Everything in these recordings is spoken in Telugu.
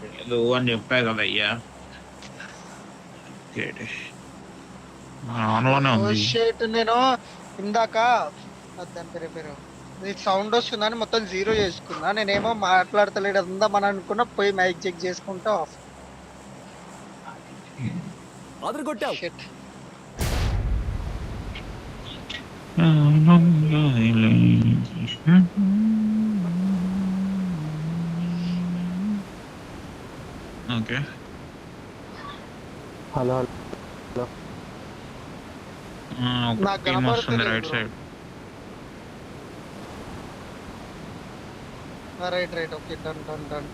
లేదు అని చెప్పా కదా అయ్యా. ఆన్లోనే ఓ ఉంది. షేట్ నేను ఇందాక దాని పేరు నీకు సౌండ్ వస్తుందని మొత్తం జీరో చేసుకున్నా. నేనేమో మాట్లాడతలేడు అందామని అనుకున్నా, పోయి మైక్ చెక్ చేసుకుంటా ఆఫ్. అదరగొట్టావు. షిట్. ఓకే. Hello hello. ఒక నాకు టీం వస్తుంది కనపడతలేదు right bro. Side. Right right, okay, done done done.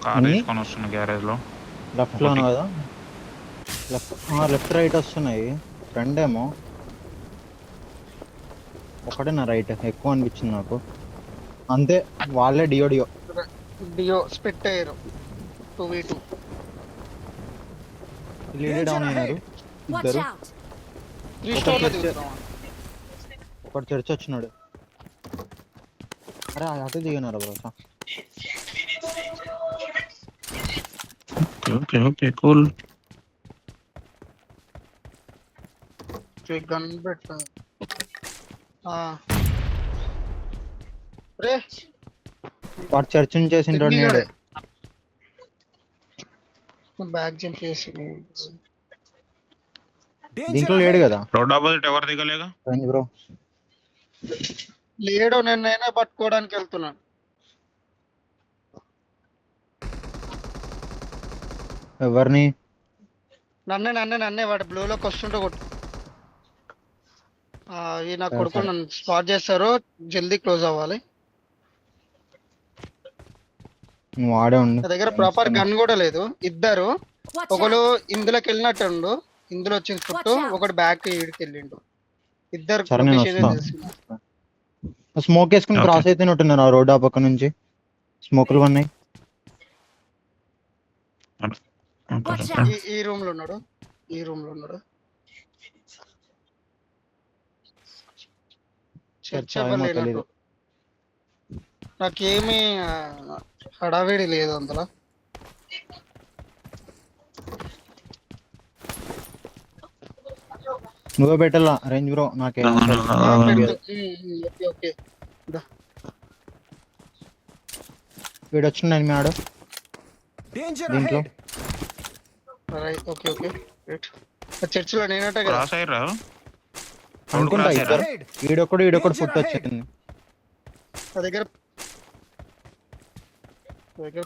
Car తీసుకొని వస్తున్నా గ్యారేజ్ లో. లెఫ్ట్ లోను కదా, లెఫ్ట్ రైట్ వస్తున్నాయి. ఫ్రంట్ ఏమో ఒకటే నా రైట్ ఎక్కువ అనిపించింది నాకు. అంతే, వాళ్ళే డియో డియో. డియో స్పిట్ అయ్యారు 2v2. లీడ్ డౌన్ అయినారు Watch ఇద్దరు. out! 3 స్టోర్ లో దిగుతున్నావా? ఒకటి చర్చ్ వచ్చినాడు. అరే అటు దిగినారు bro. Okay okay cool. Gun పెట్టా. రే వాడు చర్చ్ నుంచి చేసింటాడు నేడు. బ్యాగ్ జంప్ చేసి దీంట్లో లేడు కదా రోడ్ ఆపోజిట్ ఎవరు దిగలేగా. బ్రో. లేడు, నేనే పట్టుకోవడానికి వెళ్తున్నాను. ఎవరిని? నన్నే వాడు బ్లూలోకి వస్తుంటే కొట్టు. ఈ నా కొడుకు నన్ను స్పాట్ చేస్తారు, జల్దీ క్లోజ్ అవ్వాలి. నువ్వు ఆడే ఉండు. నా దగ్గర ప్రాపర్ గన్ కూడా లేదు. ఇద్దరు, Watch ఒకడు out! ఇందులోకి వెళ్ళినట్టుండు, ఇందులో వచ్చింది ఫుట్, Watch out. ఒకడు బ్యాక్ ఈడికి వెళ్ళిండు. ఇద్దరు సరే నేను లొకేషన్ వస్తా. తెలుసు. స్మోక్ వేసుకుని Okay. క్రాస్ అయితేనట్టున్నారు ఆ రోడ్ ఆ పక్క నుంచి. స్మోకులు ఉన్నాయి. Watch out! ఈ రూమ్ లో ఉన్నాడు, ఈ రూమ్ లో ఉన్నాడు. చర్చ ఏమో తెలీదు. నాకేమీ హడావిడి లేదు అందులో. నువ్వే పెట్టాలా రేంజ్ బ్రో నాకే. ఓకే. వీడు వచ్చిండు మీ ఆడు డేంజర్ దీంట్లో. Right, okay okay. చర్చ్ లో నేనట కదా. క్రాస్ అయ్యారా? అనుకుంటా cross ఇద్దరు. ఈడొకడు ఫుట్ వచ్చింది. నా దగ్గర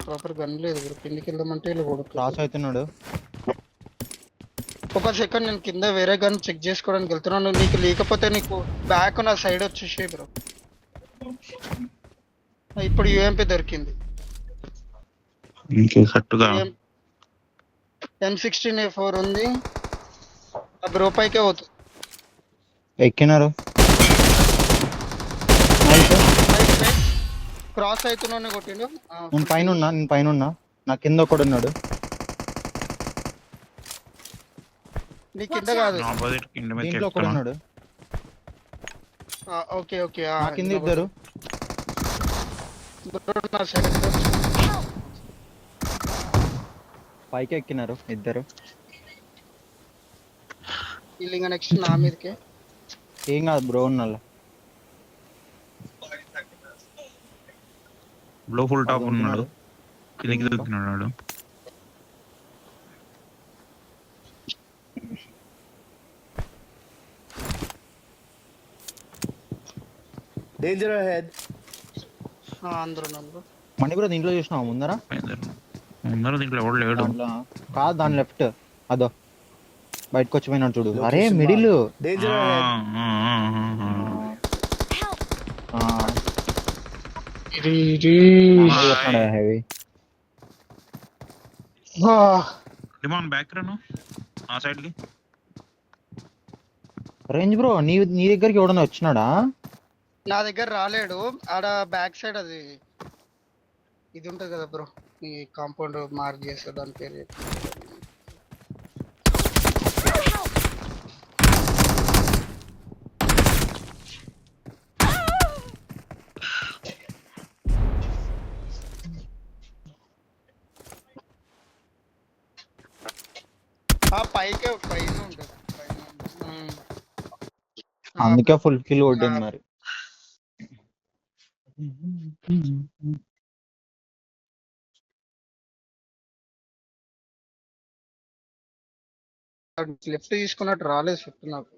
ప్రాపర్ గన్ లేదు. కిందికి వెళ్దామంటే ఇలా కొడుకు. క్రాస్ అవుతున్నాడు. ఒక సెకండ్, నేను కింద వేరే గన్ చెక్ చేసుకోవడానికి వెళ్తున్నాను. నీకు లేకపోతే నీకు బ్యాక్ నా సైడ్ వచ్చేసి బ్రో. ఇప్పుడు యూఎంపీ దొరికింది. M16A4 ఉంది. ఆ బ్రో పైకే పోతుంది. ఎక్కినారు. క్రాస్ అవుతున్నానే కొట్టిండు. నేను పైన ఉన్నా. నా కింద ఒకడు ఉన్నాడు. నీ కింద కాదు, ఆపోజిట్ కింద మీద దీంట్లో ఒకడు ఉన్నాడు. Okay okay. నా కింద ఇద్దరు. నా సైడ్ పైకి ఎక్కినారు ఇద్దరు. ఇంకా నెక్స్ట్ నా మీదకే. ఏం కాదు బ్రో ఉన్నాళ్ళ. బ్లో ఫుల్ టాప్ ఉన్నాడు, కిందకి దొరికినాడు. Danger ahead. అందరూ మణి బ్రో దీంట్లో చూసినావా ముందర? ముందర దీంట్లో ఎవడు లేడు. దాంట్లో కాదు, దాని లెఫ్ట్ అదో బయటకు వచ్చిపోయినాడు చూడు. అరే మిడిల్. Danger ahead. హెవీ. డిమాన్ బ్యాక్ రాను ఆ సైడ్ కి. రేంజ్ బ్రో నీ దగ్గరికి ఎవడన్నా వచ్చినాడా? నా దగ్గర రాలేడు. ఆడ బ్యాక్ సైడ్ అది ఇది ఉంటది కదా బ్రో, ఈ కాంపౌండ్ మార్క్ చేస్తే దాని పేరు పైకే పైన ఉంటుంది పైన అందుకే ఫుల్ కిల్ కొట్టింది మరి. లెఫ్ట్ తీసుకున్నట్టు రాలేదు షిఫ్ట్ నాకు.